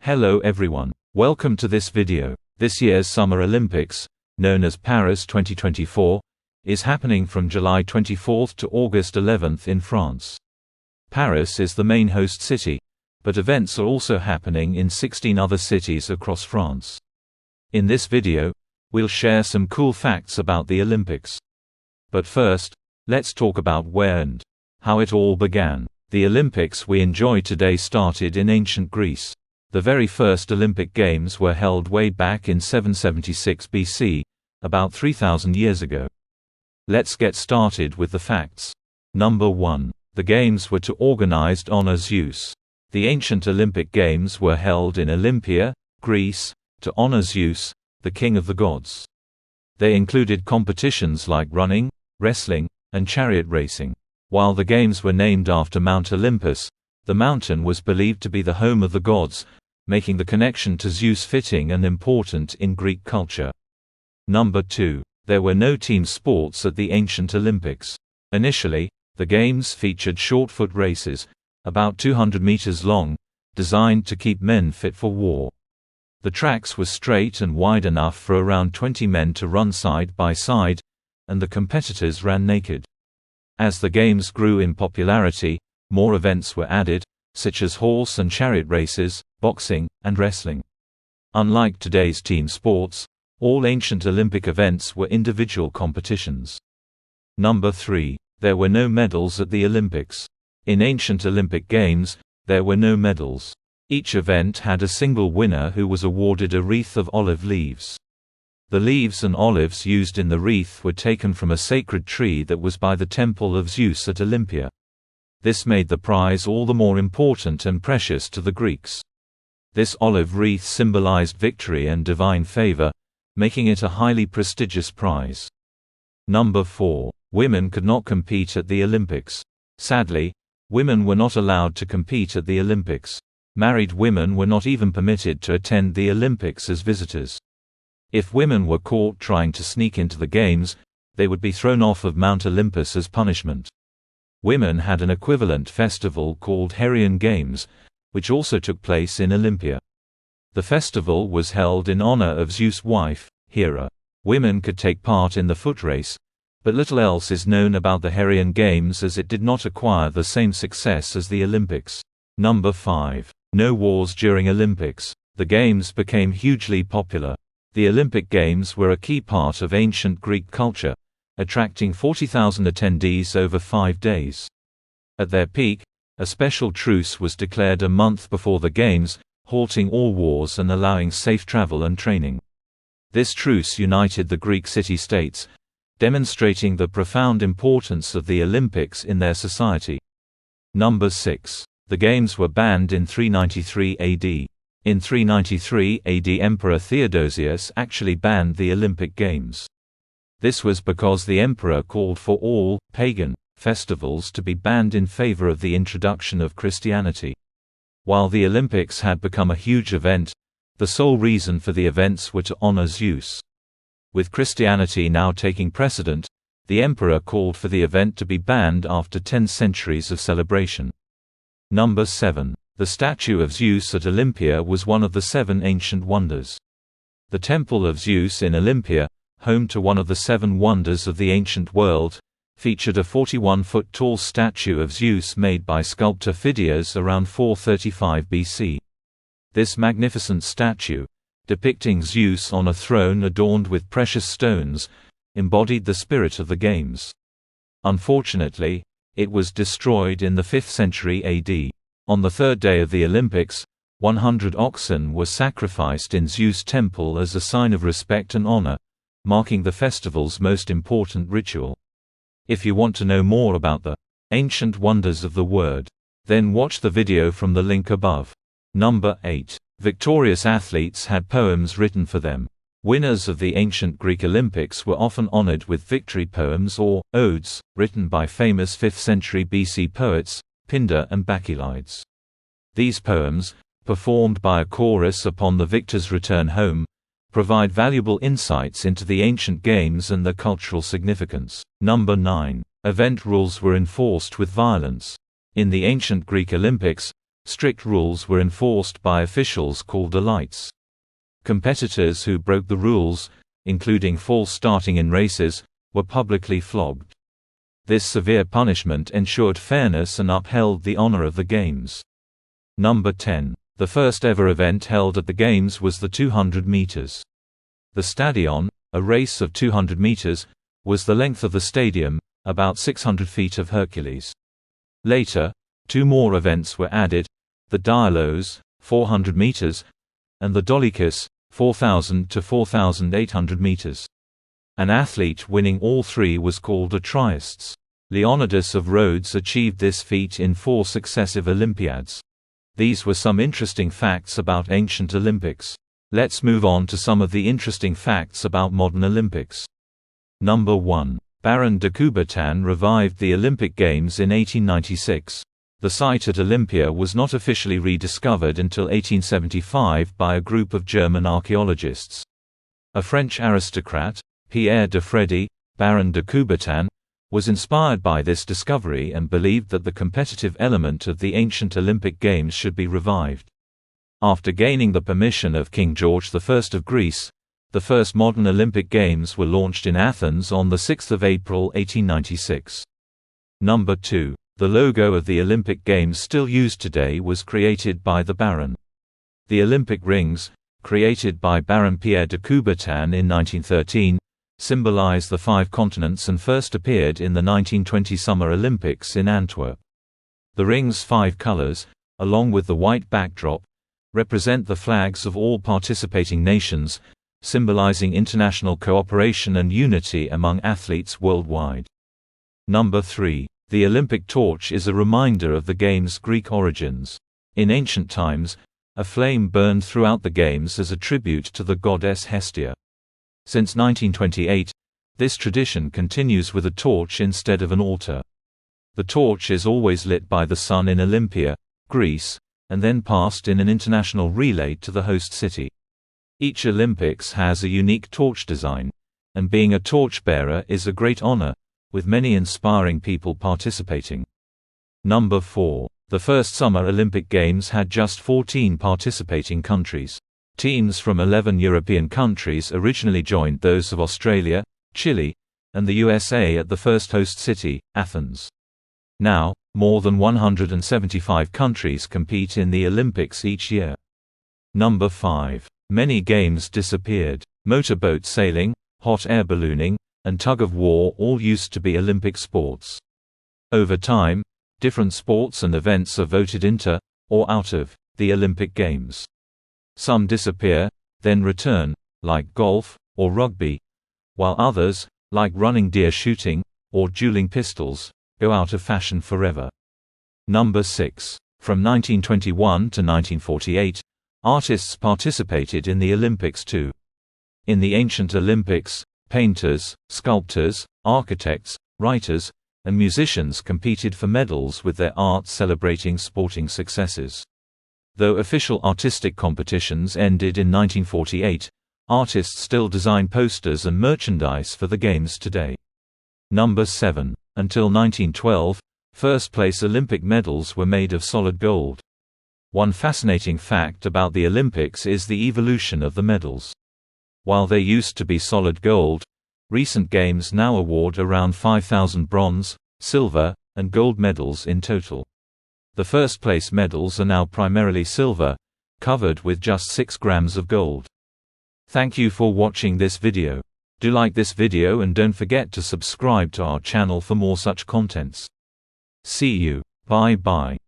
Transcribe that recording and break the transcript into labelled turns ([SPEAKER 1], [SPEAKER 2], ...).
[SPEAKER 1] Hello everyone. Welcome to this video. This year's Summer Olympics, known as Paris 2024, is happening from July 24 to August 11 in France. Paris is the main host city, but events are also happening in 16 other cities across France. In this video, we'll share some cool facts about the Olympics. But first, let's talk about where and how it all began. The Olympics we enjoy today started in ancient Greece. The very first Olympic Games were held way back in 776 BC, about 3,000 years ago. Let's get started with the facts. Number 1. The Games were to organized honor Zeus. The ancient Olympic Games were held in Olympia, Greece, to honor Zeus, the king of the gods. They included competitions like running, wrestling, and chariot racing. While the games were named after Mount Olympus, the mountain was believed to be the home of the gods, making the connection to Zeus fitting and important in Greek culture. Number 2. There were no team sports at the ancient Olympics. Initially, the games featured short-foot races, about 200 meters long, designed to keep men fit for war. The tracks were straight and wide enough for around 20 men to run side by side, and the competitors ran naked. As the games grew in popularity, more events were added, such as horse and chariot races, boxing, and wrestling. Unlike today's team sports, all ancient Olympic events were individual competitions. Number 3. There were no medals at the Olympics. In ancient Olympic Games, there were no medals. Each event had a single winner who was awarded a wreath of olive leaves. The leaves and olives used in the wreath were taken from a sacred tree that was by the temple of Zeus at Olympia. This made the prize all the more important and precious to the Greeks. This olive wreath symbolized victory and divine favor, making it a highly prestigious prize. Number 4. Women could not compete at the Olympics. Sadly, women were not allowed to compete at the Olympics. Married women were not even permitted to attend the Olympics as visitors. If women were caught trying to sneak into the games, they would be thrown off of Mount Olympus as punishment. Women had an equivalent festival called Heraean Games, which also took place in Olympia. The festival was held in honor of Zeus' wife, Hera. Women could take part in the foot race, but little else is known about the Heraean Games as it did not acquire the same success as the Olympics. Number 5. No wars during Olympics. The games became hugely popular. The Olympic Games were a key part of ancient Greek culture, attracting 40,000 attendees over 5 days. At their peak, a special truce was declared a month before the Games, halting all wars and allowing safe travel and training. This truce united the Greek city-states, demonstrating the profound importance of the Olympics in their society. Number 6. The Games were banned in 393 AD. In 393 AD, Emperor Theodosius actually banned the Olympic Games. This was because the emperor called for all pagan festivals to be banned in favor of the introduction of Christianity. While the Olympics had become a huge event, the sole reason for the events were to honor Zeus. With Christianity now taking precedent, the emperor called for the event to be banned after 10 centuries of celebration. Number 7. The statue of Zeus at Olympia was one of the 7 ancient wonders. The Temple of Zeus in Olympia, home to one of the 7 wonders of the ancient world, featured a 41-foot tall statue of Zeus made by sculptor Phidias around 435 BC. This magnificent statue, depicting Zeus on a throne adorned with precious stones, embodied the spirit of the games. Unfortunately, it was destroyed in the 5th century AD. On the 3rd day of the Olympics, 100 oxen were sacrificed in Zeus' temple as a sign of respect and honor, marking the festival's most important ritual. If you want to know more about the ancient wonders of the word, then watch the video from the link above. Number 8. Victorious athletes had poems written for them. Winners of the ancient Greek Olympics were often honored with victory poems or odes, written by famous 5th century BC poets, Pindar and Bacchylides. These poems, performed by a chorus upon the victor's return home, provide valuable insights into the ancient games and their cultural significance. Number 9. Event rules were enforced with violence. In the ancient Greek Olympics, Strict rules were enforced by officials called elites. Competitors who broke the rules, including false starting in races, were publicly flogged. This severe punishment ensured fairness and upheld the honor of the Games. Number 10. The first ever event held at the Games was the 200 meters. The Stadion, a race of 200 meters, was the length of the stadium, about 600 feet of Hercules. Later, two more events were added, the Dialos, 400 meters, and the Dolichos, 4,000 to 4,800 meters. An athlete winning all three was called a triasts. Leonidas of Rhodes achieved this feat in 4 successive Olympiads. These were some interesting facts about ancient Olympics. Let's move on to some of the interesting facts about modern Olympics. Number 1. Baron de Coubertin revived the Olympic Games in 1896. The site at Olympia was not officially rediscovered until 1875 by a group of German archaeologists. A French aristocrat, Pierre de Frédy, Baron de Coubertin, was inspired by this discovery and believed that the competitive element of the ancient Olympic Games should be revived. After gaining the permission of King George I of Greece, the first modern Olympic Games were launched in Athens on 6 April 1896. Number 2. The logo of the Olympic Games still used today was created by the Baron. The Olympic rings, created by Baron Pierre de Coubertin in 1913, symbolize the 5 continents and first appeared in the 1920 Summer Olympics in Antwerp. The ring's 5 colors, along with the white backdrop, represent the flags of all participating nations, symbolizing international cooperation and unity among athletes worldwide. Number 3. The Olympic torch is a reminder of the Games' Greek origins. In ancient times, a flame burned throughout the Games as a tribute to the goddess Hestia. Since 1928, this tradition continues with a torch instead of an altar. The torch is always lit by the sun in Olympia, Greece, and then passed in an international relay to the host city. Each Olympics has a unique torch design, and being a torchbearer is a great honor, with many inspiring people participating. Number 4. The first Summer Olympic Games had just 14 participating countries. Teams from 11 European countries originally joined those of Australia, Chile, and the USA at the first host city, Athens. Now, more than 175 countries compete in the Olympics each year. Number 5. Many games disappeared. Motorboat sailing, hot air ballooning, and tug-of-war all used to be Olympic sports. Over time, different sports and events are voted into, or out of, the Olympic Games. Some disappear, then return, like golf, or rugby, while others, like running deer shooting, or dueling pistols, go out of fashion forever. Number 6. From 1921 to 1948, artists participated in the Olympics too. In the ancient Olympics, painters, sculptors, architects, writers, and musicians competed for medals with their art celebrating sporting successes. Though official artistic competitions ended in 1948, artists still design posters and merchandise for the Games today. Number 7. Until 1912, first-place Olympic medals were made of solid gold. One fascinating fact about the Olympics is the evolution of the medals. While they used to be solid gold, recent Games now award around 5,000 bronze, silver, and gold medals in total. The first-place medals are now primarily silver, covered with just 6 grams of gold. Thank you for watching this video. Do like this video and don't forget to subscribe to our channel for more such contents. See you. Bye bye.